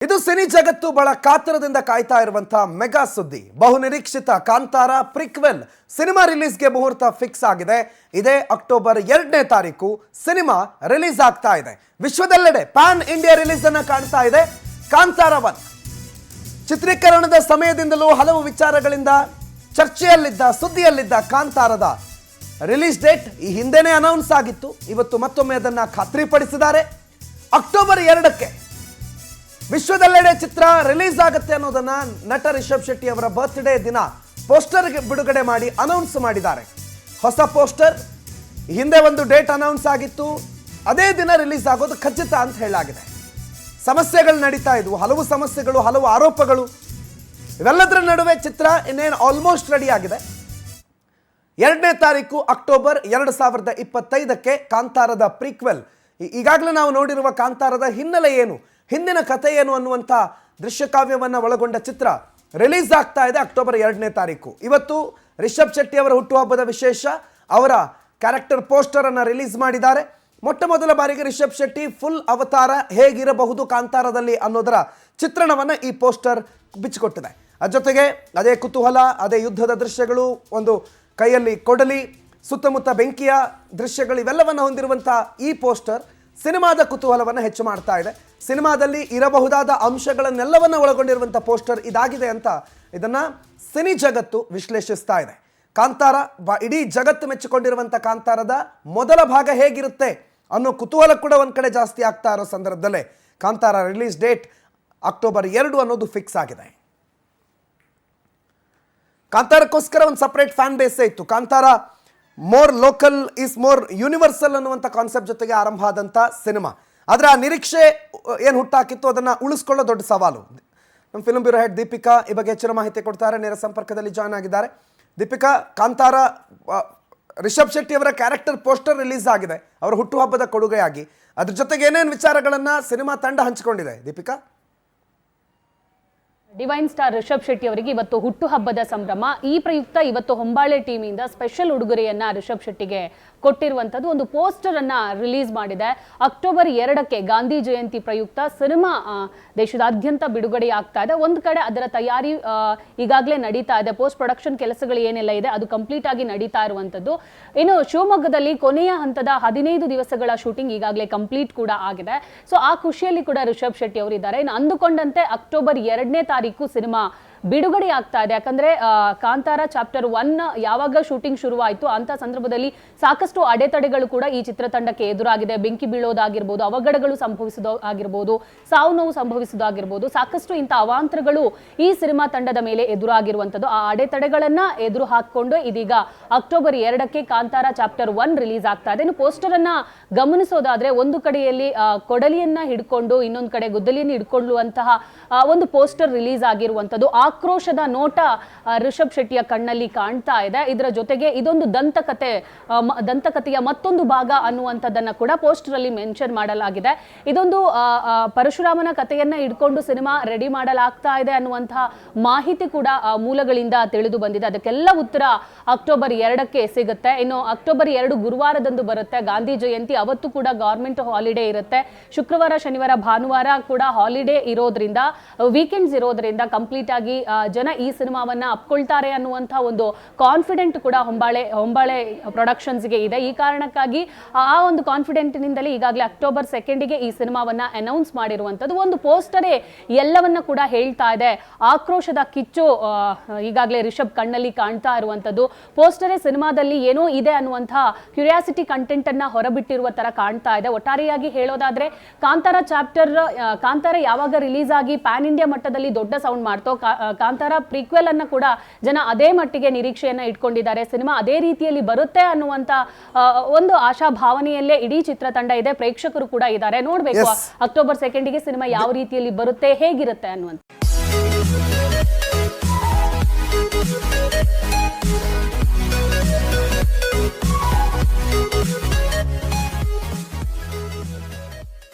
ಇದು ಸಿನಿ ಜಗತ್ತು ಬಹಳ ಕಾತರದಿಂದ ಕಾಯ್ತಾ ಇರುವಂತಹ ಮೆಗಾ ಸುದ್ದಿ. ಬಹುನಿರೀಕ್ಷಿತ ಕಾಂತಾರ ಪ್ರಿಕ್ವೆಲ್ ಸಿನಿಮಾ ರಿಲೀಸ್ಗೆ ಮುಹೂರ್ತ ಫಿಕ್ಸ್ ಆಗಿದೆ. ಇದೇ ಅಕ್ಟೋಬರ್ 2ನೇ ತಾರೀಕು ಸಿನಿಮಾ ರಿಲೀಸ್ ಆಗ್ತಾ ಇದೆ. ವಿಶ್ವದೆಲ್ಲೆಡೆ ಪ್ಯಾನ್ ಇಂಡಿಯಾ ರಿಲೀಸ್ ಅನ್ನು ಕಾಣ್ತಾ ಇದೆ. ಕಾಂತಾರ 1 ಚಿತ್ರೀಕರಣದ ಸಮಯದಿಂದಲೂ ಹಲವು ವಿಚಾರಗಳಿಂದ ಚರ್ಚೆಯಲ್ಲಿದ್ದ ಸುದ್ದಿಯಲ್ಲಿದ್ದ ಕಾಂತಾರದ ರಿಲೀಸ್ ಡೇಟ್ ಈ ಹಿಂದೆನೇ ಅನೌನ್ಸ್ ಆಗಿತ್ತು. ಇವತ್ತು ಮತ್ತೊಮ್ಮೆ ಅದನ್ನು ಖಾತ್ರಿಪಡಿಸಿದ್ದಾರೆ. ಅಕ್ಟೋಬರ್ 2ಕ್ಕೆ ವಿಶ್ವದೆಲ್ಲೆಡೆ ಚಿತ್ರ ರಿಲೀಸ್ ಆಗುತ್ತೆ ಅನ್ನೋದನ್ನ ನಟ ರಿಷಬ್ ಶೆಟ್ಟಿ ಅವರ ಬರ್ತ್ಡೇ ದಿನ ಪೋಸ್ಟರ್ ಬಿಡುಗಡೆ ಮಾಡಿ ಅನೌನ್ಸ್ ಮಾಡಿದ್ದಾರೆ. ಹೊಸ ಪೋಸ್ಟರ್ ಹಿಂದೆ ಒಂದು ಡೇಟ್ ಅನೌನ್ಸ್ ಆಗಿತ್ತು, ಅದೇ ದಿನ ರಿಲೀಸ್ ಆಗೋದು ಖಚಿತ ಅಂತ ಹೇಳಲಾಗಿದೆ. ಸಮಸ್ಯೆಗಳು ನಡೀತಾ ಇದ್ವು, ಹಲವು ಸಮಸ್ಯೆಗಳು, ಹಲವು ಆರೋಪಗಳು, ಇವೆಲ್ಲದರ ನಡುವೆ ಚಿತ್ರ ಇನ್ನೇನು ಆಲ್ಮೋಸ್ಟ್ ರೆಡಿ ಆಗಿದೆ. 2ನೇ ತಾರೀಕು ಅಕ್ಟೋಬರ್ 2025ಕ್ಕೆ ಕಾಂತಾರದ ಪ್ರೀಕ್ವೆಲ್, ಈಗಾಗಲೇ ನಾವು ನೋಡಿರುವ ಕಾಂತಾರದ ಹಿನ್ನೆಲೆ ಏನು, ಹಿಂದಿನ ಕಥೆ ಏನು ಅನ್ನುವಂಥ ದೃಶ್ಯಕಾವ್ಯವನ್ನು ಒಳಗೊಂಡ ಚಿತ್ರ ರಿಲೀಸ್ ಆಗ್ತಾ ಇದೆ ಅಕ್ಟೋಬರ್ 2ನೇ ತಾರೀಕು. ಇವತ್ತು ರಿಷಬ್ ಶೆಟ್ಟಿ ಅವರ ಹುಟ್ಟುಹಬ್ಬದ ವಿಶೇಷ, ಅವರ ಕ್ಯಾರೆಕ್ಟರ್ ಪೋಸ್ಟರ್ ಅನ್ನು ರಿಲೀಸ್ ಮಾಡಿದ್ದಾರೆ. ಮೊಟ್ಟ ಮೊದಲ ಬಾರಿಗೆ ರಿಷಬ್ ಶೆಟ್ಟಿ ಫುಲ್ ಅವತಾರ ಹೇಗಿರಬಹುದು ಕಾಂತಾರದಲ್ಲಿ ಅನ್ನೋದರ ಚಿತ್ರಣವನ್ನು ಈ ಪೋಸ್ಟರ್ ಬಿಚ್ಚಿಕೊಟ್ಟಿದೆ. ಅದ್ರ ಜೊತೆಗೆ ಅದೇ ಕುತೂಹಲ, ಅದೇ ಯುದ್ಧದ ದೃಶ್ಯಗಳು, ಒಂದು ಕೈಯಲ್ಲಿ ಕೊಡಲಿ, ಸುತ್ತಮುತ್ತ ಬೆಂಕಿಯ ದೃಶ್ಯಗಳು, ಇವೆಲ್ಲವನ್ನು ಹೊಂದಿರುವಂಥ ಈ ಪೋಸ್ಟರ್ ಸಿನಿಮಾದ ಕುತೂಹಲವನ್ನು ಹೆಚ್ಚು ಮಾಡ್ತಾ ಇದೆ. ಸಿನಿಮಾದಲ್ಲಿ ಇರಬಹುದಾದ ಅಂಶಗಳನ್ನೆಲ್ಲವನ್ನು ಒಳಗೊಂಡಿರುವಂಥ ಪೋಸ್ಟರ್ ಇದಾಗಿದೆ ಅಂತ ಇದನ್ನು ಸಿನಿ ಜಗತ್ತು ವಿಶ್ಲೇಷಿಸ್ತಾ ಇದೆ. ಕಾಂತಾರ ಇಡೀ ಜಗತ್ತು ಮೆಚ್ಚಿಕೊಂಡಿರುವಂಥ ಕಾಂತಾರದ ಮೊದಲ ಭಾಗ ಹೇಗಿರುತ್ತೆ ಅನ್ನೋ ಕುತೂಹಲ ಕೂಡ ಒಂದು ಕಡೆ ಜಾಸ್ತಿ ಆಗ್ತಾ ಇರೋ ಸಂದರ್ಭದಲ್ಲೇ ಕಾಂತಾರ ರಿಲೀಸ್ ಡೇಟ್ ಅಕ್ಟೋಬರ್ 2 ಅನ್ನೋದು ಫಿಕ್ಸ್ ಆಗಿದೆ. ಕಾಂತಾರಕ್ಕೋಸ್ಕರ ಒಂದು ಸಪ್ರೇಟ್ ಫ್ಯಾನ್ ಬೇಸೇ ಇತ್ತು. Kantara more local is more universal ಅನ್ನುವಂಥ ಕಾನ್ಸೆಪ್ಟ್ ಜೊತೆಗೆ ಆರಂಭ ಆದಂಥ ಸಿನಿಮಾ. ಆದರೆ ಆ ನಿರೀಕ್ಷೆ ಏನು ಹುಟ್ಟಾಕಿತ್ತು ಅದನ್ನು ಉಳಿಸ್ಕೊಳ್ಳೋ ದೊಡ್ಡ ಸವಾಲು. ನಮ್ಮ ಫಿಲ್ಮ್ ಬ್ಯೂರೋ ಹೆಡ್ ದೀಪಿಕಾ ಈ ಬಗ್ಗೆ ಹೆಚ್ಚಿನ ಮಾಹಿತಿ ಕೊಡ್ತಾರೆ, ನೇರ ಸಂಪರ್ಕದಲ್ಲಿ ಜಾಯ್ನ್ ಆಗಿದ್ದಾರೆ. ದೀಪಿಕಾ, ಕಾಂತಾರ ರಿಷಬ್ ಶೆಟ್ಟಿ ಅವರ ಕ್ಯಾರೆಕ್ಟರ್ ಪೋಸ್ಟರ್ ರಿಲೀಸ್ ಆಗಿದೆ ಅವರ ಹುಟ್ಟುಹಬ್ಬದ ಕೊಡುಗೆಯಾಗಿ. ಅದ್ರ ಜೊತೆಗೆ ಏನೇನು ವಿಚಾರಗಳನ್ನು ಸಿನಿಮಾ ತಂಡ ಹಂಚಿಕೊಂಡಿದೆ ದೀಪಿಕಾ? ಡಿವೈನ್ ಸ್ಟಾರ್ ರಿಷಬ್ ಶೆಟ್ಟಿ ಅವರಿಗೆ ಇವತ್ತು ಹುಟ್ಟುಹಬ್ಬದ ಸಂಭ್ರಮ. ಈ ಪ್ರಯುಕ್ತ ಇವತ್ತು ಹೊಂಬಾಳೆ ಟೀಮಿಂದ ಸ್ಪೆಷಲ್ ಉಡುಗೊರೆಯನ್ನ ರಿಷಬ್ ಶೆಟ್ಟಿಗೆ ಕೊಟ್ಟಿರುವಂಥದ್ದು ಒಂದು ಪೋಸ್ಟರ್ ಅನ್ನ ರಿಲೀಸ್ ಮಾಡಿದೆ. ಅಕ್ಟೋಬರ್ 2ಕ್ಕೆ ಗಾಂಧಿ ಜಯಂತಿ ಪ್ರಯುಕ್ತ ಸಿನಿಮಾ ದೇಶದಾದ್ಯಂತ ಬಿಡುಗಡೆ ಆಗ್ತಾ ಇದೆ. ಒಂದು ಕಡೆ ಅದರ ತಯಾರಿ ಈಗಾಗಲೇ ನಡೀತಾ ಇದೆ. ಪೋಸ್ಟ್ ಪ್ರೊಡಕ್ಷನ್ ಕೆಲಸಗಳು ಏನೆಲ್ಲ ಇದೆ ಅದು ಕಂಪ್ಲೀಟ್ ಆಗಿ ನಡೀತಾ ಇರುವಂಥದ್ದು. ಇನ್ನು ಶಿವಮೊಗ್ಗದಲ್ಲಿ ಕೊನೆಯ ಹಂತದ 15 ದಿವಸಗಳ ಶೂಟಿಂಗ್ ಈಗಾಗಲೇ ಕಂಪ್ಲೀಟ್ ಕೂಡ ಆಗಿದೆ. ಸೊ ಆ ಖುಷಿಯಲ್ಲಿ ಕೂಡ ರಿಷಬ್ ಶೆಟ್ಟಿ ಅವರು ಇದ್ದಾರೆ. ಇನ್ನು ಅಂದುಕೊಂಡಂತೆ ಅಕ್ಟೋಬರ್ 2ನೇ ತಾರೀಕು ಸಿನಿಮಾ ಬಿಡುಗಡೆ ಆಗ್ತಾ ಇದೆ. ಯಾಕಂದ್ರೆ ಕಾಂತಾರ ಚಾಪ್ಟರ್ 1 ಯಾವಾಗ ಶೂಟಿಂಗ್ ಶುರುವಾಯಿತು ಅಂತ ಸಂದರ್ಭದಲ್ಲಿ ಸಾಕಷ್ಟು ಅಡೆತಡೆಗಳು ಕೂಡ ಈ ಚಿತ್ರತಂಡಕ್ಕೆ ಎದುರಾಗಿದೆ. ಬೆಂಕಿ ಬೀಳೋದಾಗಿರ್ಬೋದು, ಅವಘಡಗಳು ಸಂಭವಿಸೋದಾಗಿರ್ಬೋದು, ಸಾವು ನೋವು ಸಂಭವಿಸೋದಾಗಿರ್ಬೋದು, ಸಾಕಷ್ಟು ಇಂಥ ಅವಾಂತರಗಳು ಈ ಸಿನಿಮಾ ತಂಡದ ಮೇಲೆ ಎದುರಾಗಿರುವಂಥದ್ದು. ಆ ಅಡೆತಡೆಗಳನ್ನ ಎದುರು ಹಾಕಿಕೊಂಡು ಇದೀಗ ಅಕ್ಟೋಬರ್ 2ಕ್ಕೆ ಕಾಂತಾರ ಚಾಪ್ಟರ್ 1 ರಿಲೀಸ್ ಆಗ್ತಾ ಇದೆ. ಇನ್ನು ಪೋಸ್ಟರ್ ಅನ್ನ ಗಮನಿಸೋದಾದ್ರೆ ಒಂದು ಕಡೆಯಲ್ಲಿ ಕೊಡಲಿಯನ್ನ ಹಿಡ್ಕೊಂಡು ಇನ್ನೊಂದು ಕಡೆ ಗುದ್ದಲಿಯನ್ನು ಹಿಡ್ಕೊಳ್ಳುವಂತಹ ಒಂದು ಪೋಸ್ಟರ್ ರಿಲೀಸ್ ಆಗಿರುವಂಥದ್ದು. ಆಕ್ರೋಶದ ನೋಟ ರಿಷಬ್ ಶೆಟ್ಟಿಯ ಕಣ್ಣಲ್ಲಿ ಕಾಣ್ತಾ ಇದೆ. ಇದರ ಜೊತೆಗೆ ಇದೊಂದು ದಂತಕಥೆಯ ಮತ್ತೊಂದು ಭಾಗ ಅನ್ನುವಂಥದ್ದನ್ನ ಕೂಡ ಪೋಸ್ಟರ್ ಅಲ್ಲಿ ಮೆನ್ಷನ್ ಮಾಡಲಾಗಿದೆ. ಇದೊಂದು ಪರಶುರಾಮನ ಕಥೆಯನ್ನ ಇಟ್ಕೊಂಡು ಸಿನಿಮಾ ರೆಡಿ ಮಾಡಲಾಗ್ತಾ ಇದೆ ಅನ್ನುವಂತಹ ಮಾಹಿತಿ ಕೂಡ ಮೂಲಗಳಿಂದ ತಿಳಿದು ಬಂದಿದೆ. ಅದಕ್ಕೆಲ್ಲ ಉತ್ತರ ಅಕ್ಟೋಬರ್ 2ಕ್ಕೆ ಸಿಗುತ್ತೆ. ಇನ್ನು ಅಕ್ಟೋಬರ್ 2 ಗುರುವಾರದಂದು ಬರುತ್ತೆ, ಗಾಂಧಿ ಜಯಂತಿ. ಅವತ್ತು ಕೂಡ ಗವರ್ಮೆಂಟ್ ಹಾಲಿಡೇ ಇರುತ್ತೆ. ಶುಕ್ರವಾರ, ಶನಿವಾರ, ಭಾನುವಾರ ಕೂಡ ಹಾಲಿಡೇ ಇರೋದ್ರಿಂದ, ವೀಕೆಂಡ್ಸ್ ಇರೋದ್ರಿಂದ ಕಂಪ್ಲೀಟ್ ಆಗಿ ಜನ ಈ ಸಿನಿಮಾವನ್ನ ಅಪ್ಕೊಳ್ತಾರೆ ಅನ್ನುವಂಥ ಒಂದು ಕಾನ್ಫಿಡೆಂಟ್ ಕೂಡ ಹೊಂಬಾಳೆ ಪ್ರೊಡಕ್ಷನ್ಸ್ಗೆ ಇದೆ. ಈ ಕಾರಣಕ್ಕಾಗಿ ಆ ಒಂದು ಕಾನ್ಫಿಡೆಂಟ್ ನಿಂದಲೇ ಈಗಾಗಲೇ ಅಕ್ಟೋಬರ್ 2ಗೆ ಈ ಸಿನಿಮಾವನ್ನ ಅನೌನ್ಸ್ ಮಾಡಿರುವಂಥದ್ದು. ಒಂದು ಪೋಸ್ಟರೇ ಎಲ್ಲವನ್ನ ಕೂಡ ಹೇಳ್ತಾ ಇದೆ. ಆಕ್ರೋಶದ ಕಿಚ್ಚು ಈಗಾಗಲೇ ರಿಷಬ್ ಕಣ್ಣಲ್ಲಿ ಕಾಣ್ತಾ ಇರುವಂಥದ್ದು. ಪೋಸ್ಟರೇ ಸಿನಿಮಾದಲ್ಲಿ ಏನೋ ಇದೆ ಅನ್ನುವಂಥ ಕ್ಯೂರಿಯಾಸಿಟಿ ಕಂಟೆಂಟ್ ಅನ್ನ ಹೊರಬಿಟ್ಟಿರುವ ತರ ಕಾಣ್ತಾ ಇದೆ. ಒಟ್ಟಾರೆಯಾಗಿ ಹೇಳೋದಾದ್ರೆ ಕಾಂತಾರ ಯಾವಾಗ ರಿಲೀಸ್ ಆಗಿ ಪ್ಯಾನ್ ಇಂಡಿಯಾ ಮಟ್ಟದಲ್ಲಿ ದೊಡ್ಡ ಸೌಂಡ್ ಮಾಡ್ತೋ, ಕಾಂತಾರ ಪ್ರೀಕ್ವೆಲ್ ಅನ್ನ ಕೂಡ ಜನ ಅದೇ ಮಟ್ಟಿಗೆ ನಿರೀಕ್ಷೆಯನ್ನ ಇಟ್ಕೊಂಡಿದ್ದಾರೆ. ಸಿನಿಮಾ ಅದೇ ರೀತಿಯಲ್ಲಿ ಬರುತ್ತೆ ಅನ್ನುವಂತ ಒಂದು ಆಶಾ ಭಾವನೆಯಲ್ಲೇ ಇಡೀ ಚಿತ್ರತಂಡ ಇದೆ, ಪ್ರೇಕ್ಷಕರು ಕೂಡ ಇದ್ದಾರೆ. ನೋಡ್ಬೇಕು ಅಕ್ಟೋಬರ್ 2ಗೆ ಸಿನಿಮಾ ಯಾವ ರೀತಿಯಲ್ಲಿ ಬರುತ್ತೆ, ಹೇಗಿರುತ್ತೆ ಅನ್ನುವಂತ.